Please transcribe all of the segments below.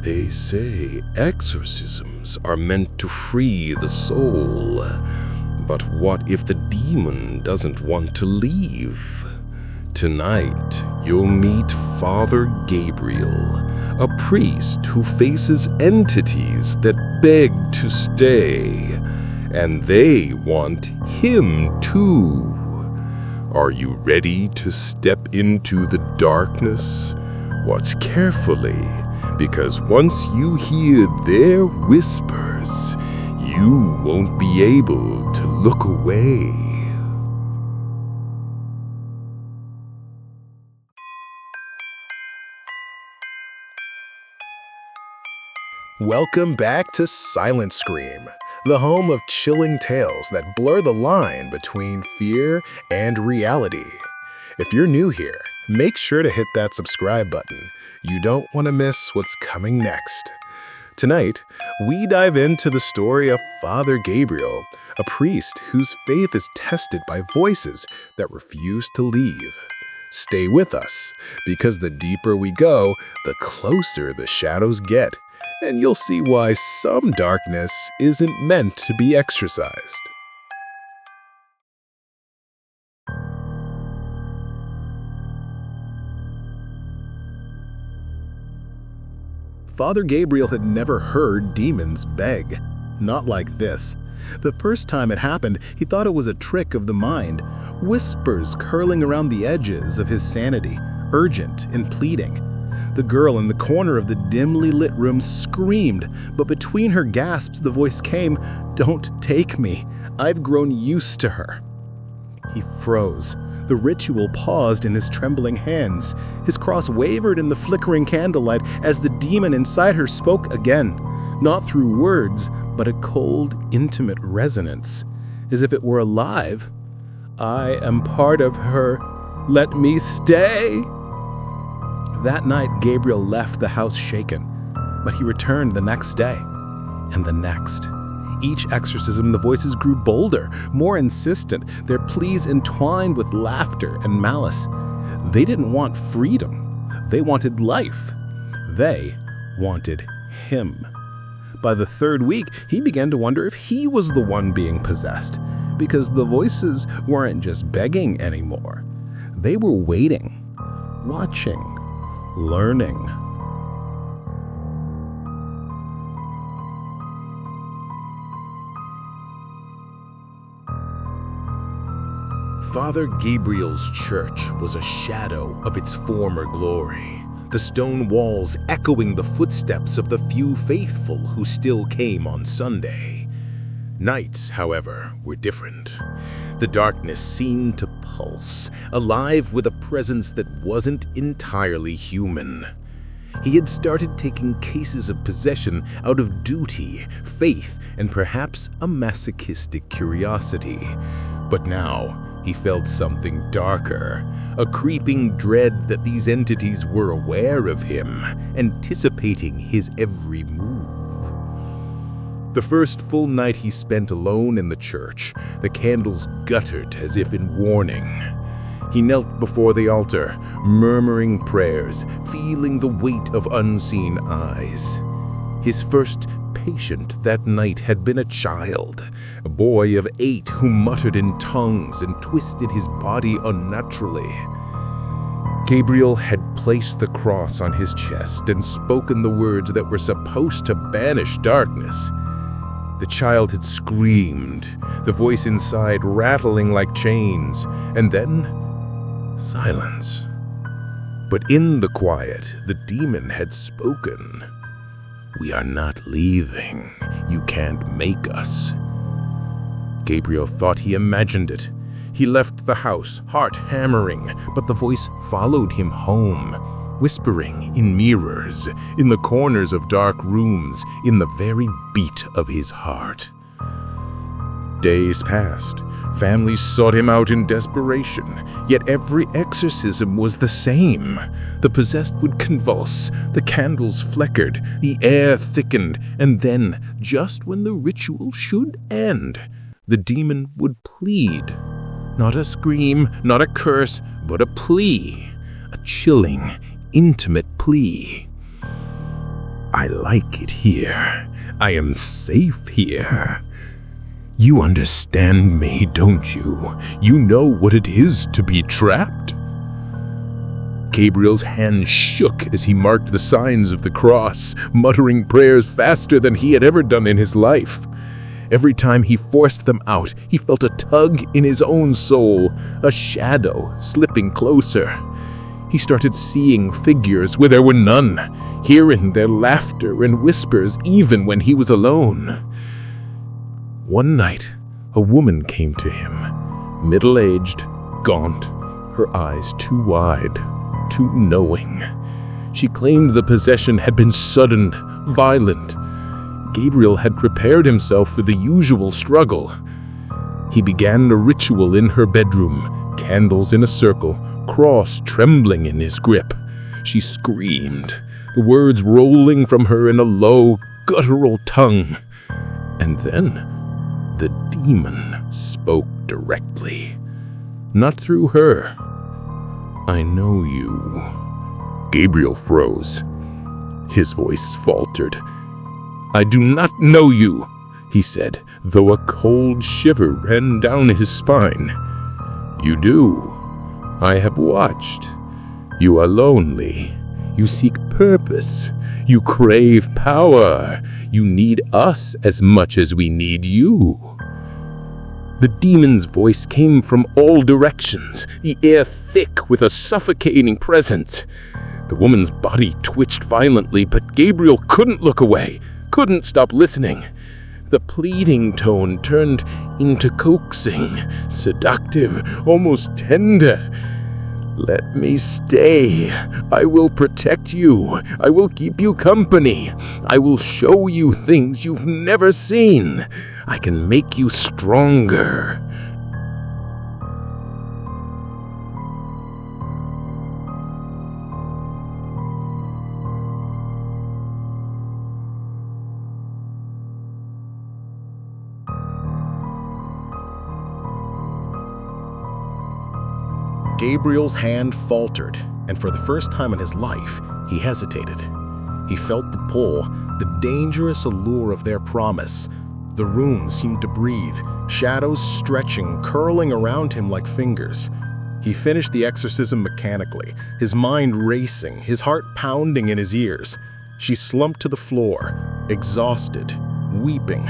They say exorcisms are meant to free the soul. But what if the demon doesn't want to leave? Tonight, you'll meet Father Gabriel, a priest who faces entities that beg to stay, and they want him too. Are you ready to step into the darkness? Watch carefully, because once you hear their whispers, you won't be able to look away. Welcome back to Silent Scream, the home of chilling tales that blur the line between fear and reality. If you're new here, make sure to hit that subscribe button. You don't want to miss what's coming next. Tonight, we dive into the story of Father Gabriel, a priest whose faith is tested by voices that refuse to leave. Stay with us, because the deeper we go, the closer the shadows get, and you'll see why some darkness isn't meant to be exorcised. Father Gabriel had never heard demons beg. Not like this. The first time it happened, he thought it was a trick of the mind, whispers curling around the edges of his sanity, urgent and pleading. The girl in the corner of the dimly lit room screamed, but between her gasps the voice came, "Don't take me. I've grown used to her." He froze. The ritual paused in his trembling hands. His cross wavered in the flickering candlelight as the demon inside her spoke again, not through words, but a cold, intimate resonance, as if it were alive. "I am part of her. Let me stay." That night, Gabriel left the house shaken, but he returned the next day, and the next. Each exorcism, the voices grew bolder, more insistent, their pleas entwined with laughter and malice. They didn't want freedom. They wanted life. They wanted him. By the third week, he began to wonder if he was the one being possessed, because the voices weren't just begging anymore. They were waiting, watching, learning. Father Gabriel's church was a shadow of its former glory, the stone walls echoing the footsteps of the few faithful who still came on Sunday. Nights, however, were different. The darkness seemed to pulse, alive with a presence that wasn't entirely human. He had started taking cases of possession out of duty, faith, and perhaps a masochistic curiosity. But now, he felt something darker, a creeping dread that these entities were aware of him, anticipating his every move. The first full night he spent alone in the church, the candles guttered as if in warning. He knelt before the altar, murmuring prayers, feeling the weight of unseen eyes. His first patient that night had been a child, a boy of 8 who muttered in tongues and twisted his body unnaturally. Gabriel had placed the cross on his chest and spoken the words that were supposed to banish darkness. The child had screamed, the voice inside rattling like chains, and then silence. But in the quiet, the demon had spoken. "We are not leaving. You can't make us." Gabriel thought he imagined it. He left the house, heart hammering, but the voice followed him home, whispering in mirrors, in the corners of dark rooms, in the very beat of his heart. Days passed. Families sought him out in desperation, yet every exorcism was the same. The possessed would convulse, the candles flickered, the air thickened, and then, just when the ritual should end, the demon would plead. Not a scream, not a curse, but a plea, a chilling, intimate plea. I like it here. I am safe here. You understand me, don't you? You know what it is to be trapped." Gabriel's hand shook as he marked the signs of the cross, muttering prayers faster than he had ever done in his life. Every time he forced them out, he felt a tug in his own soul, a shadow slipping closer. He started seeing figures where there were none, hearing their laughter and whispers even when he was alone. One night, a woman came to him, middle-aged, gaunt, her eyes too wide, too knowing. She claimed the possession had been sudden, violent. Gabriel had prepared himself for the usual struggle. He began a ritual in her bedroom, candles in a circle, cross trembling in his grip. She screamed, the words rolling from her in a low, guttural tongue. And then the demon spoke directly, not through her. "I know you." Gabriel froze. His voice faltered. "I do not know you," he said, though a cold shiver ran down his spine. "You do. I have watched. You are lonely. You seek purpose. You crave power. You need us as much as we need you." The demon's voice came from all directions, the air thick with a suffocating presence. The woman's body twitched violently, but Gabriel couldn't look away, couldn't stop listening. The pleading tone turned into coaxing, seductive, almost tender. "Let me stay. I will protect you. I will keep you company. I will show you things you've never seen. I can make you stronger." Gabriel's hand faltered, and for the first time in his life, he hesitated. He felt the pull, the dangerous allure of their promise. The room seemed to breathe, shadows stretching, curling around him like fingers. He finished the exorcism mechanically, his mind racing, his heart pounding in his ears. She slumped to the floor, exhausted, weeping.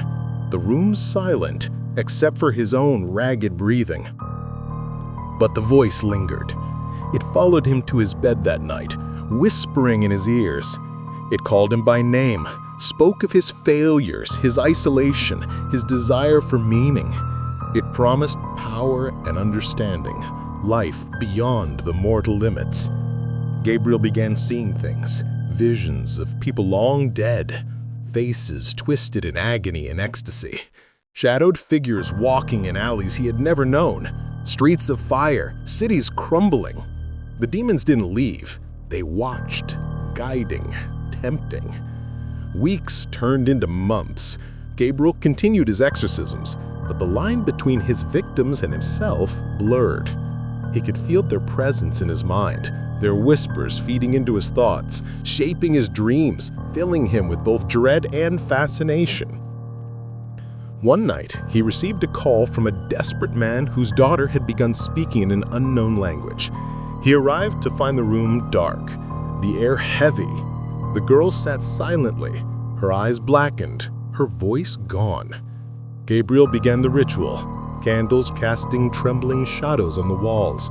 The room silent, except for his own ragged breathing. But the voice lingered. It followed him to his bed that night, whispering in his ears. It called him by name, spoke of his failures, his isolation, his desire for meaning. It promised power and understanding, life beyond the mortal limits. Gabriel began seeing things, visions of people long dead, faces twisted in agony and ecstasy, shadowed figures walking in alleys he had never known, streets of fire, cities crumbling. The demons didn't leave. They watched, guiding, tempting. Weeks turned into months. Gabriel continued his exorcisms, but the line between his victims and himself blurred. He could feel their presence in his mind, their whispers feeding into his thoughts, shaping his dreams, filling him with both dread and fascination. One night, he received a call from a desperate man whose daughter had begun speaking in an unknown language. He arrived to find the room dark, the air heavy. The girl sat silently, her eyes blackened, her voice gone. Gabriel began the ritual, candles casting trembling shadows on the walls.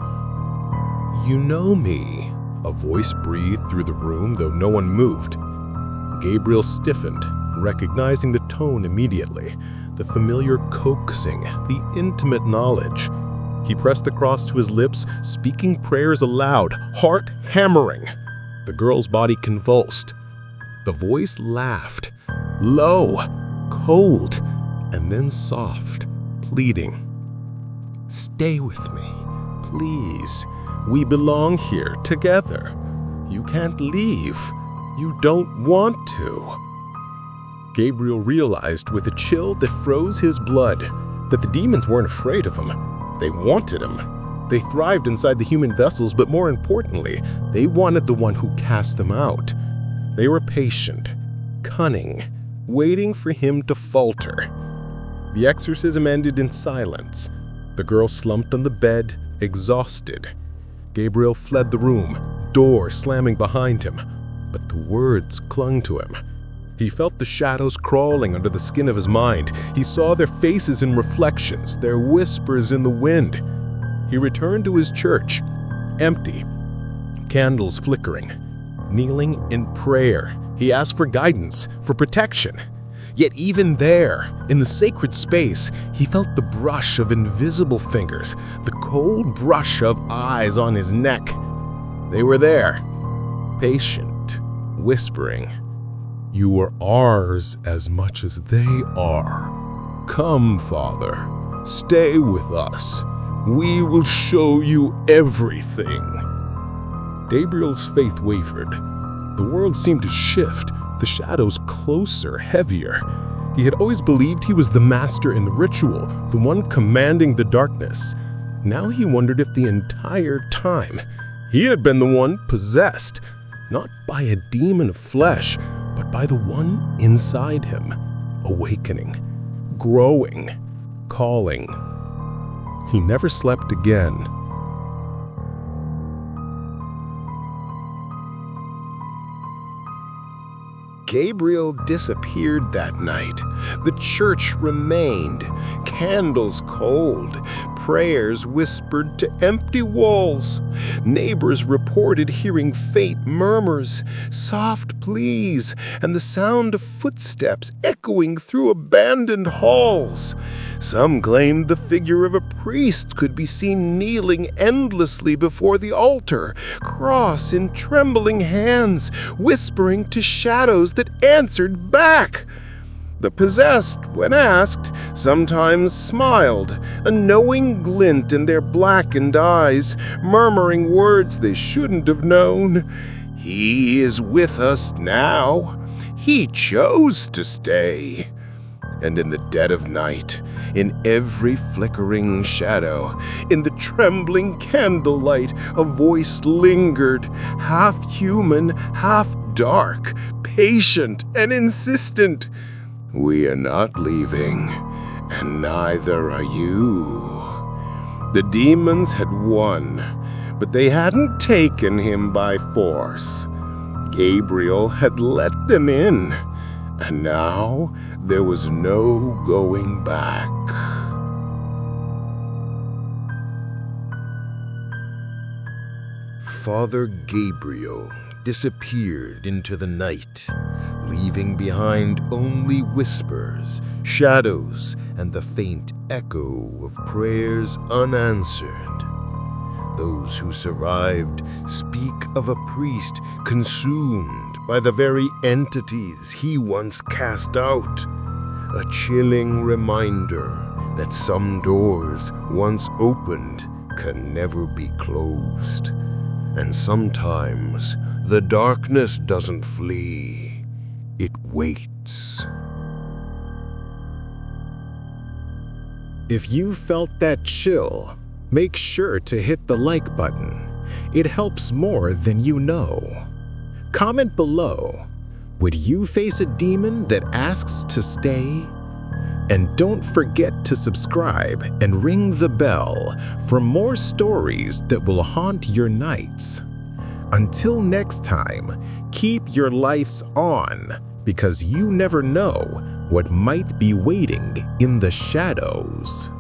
"You know me," a voice breathed through the room, though no one moved. Gabriel stiffened, recognizing the tone immediately. The familiar coaxing, the intimate knowledge. He pressed the cross to his lips, speaking prayers aloud, heart hammering. The girl's body convulsed. The voice laughed, low, cold, and then soft, pleading. "Stay with me, please. We belong here together. You can't leave. You don't want to." Gabriel realized with a chill that froze his blood that the demons weren't afraid of him. They wanted him. They thrived inside the human vessels, but more importantly, they wanted the one who cast them out. They were patient, cunning, waiting for him to falter. The exorcism ended in silence. The girl slumped on the bed, exhausted. Gabriel fled the room, door slamming behind him, but the words clung to him. He felt the shadows crawling under the skin of his mind. He saw their faces in reflections, their whispers in the wind. He returned to his church, empty, candles flickering. Kneeling in prayer, he asked for guidance, for protection. Yet even there, in the sacred space, he felt the brush of invisible fingers, the cold brush of eyes on his neck. They were there, patient, whispering, "You are ours as much as they are. Come, Father, stay with us. We will show you everything." Gabriel's faith wavered. The world seemed to shift, the shadows closer, heavier. He had always believed he was the master in the ritual, the one commanding the darkness. Now he wondered if the entire time he had been the one possessed, not by a demon of flesh, but by the one inside him, awakening, growing, calling. He never slept again. Gabriel disappeared that night. The church remained, candles cold, prayers whispered to empty walls. Neighbors reported hearing faint murmurs, soft pleas, and the sound of footsteps echoing through abandoned halls. Some claimed the figure of a priest could be seen kneeling endlessly before the altar, cross in trembling hands, whispering to shadows that answered back. The possessed, when asked, sometimes smiled, a knowing glint in their blackened eyes, murmuring words they shouldn't have known. "He is with us now. He chose to stay." And in the dead of night, in every flickering shadow, in the trembling candlelight, a voice lingered, half human, half dark, patient and insistent. "We are not leaving, and neither are you." The demons had won, but they hadn't taken him by force. Gabriel had let them in, and now there was no going back. Father Gabriel disappeared into the night, leaving behind only whispers, shadows, and the faint echo of prayers unanswered. Those who survived speak of a priest consumed by the very entities he once cast out, a chilling reminder that some doors once opened can never be closed. And sometimes the darkness doesn't flee, it waits. If you felt that chill, make sure to hit the like button. It helps more than you know. Comment below, would you face a demon that asks to stay? And don't forget to subscribe and ring the bell for more stories that will haunt your nights. Until next time, keep your lights on, because you never know what might be waiting in the shadows.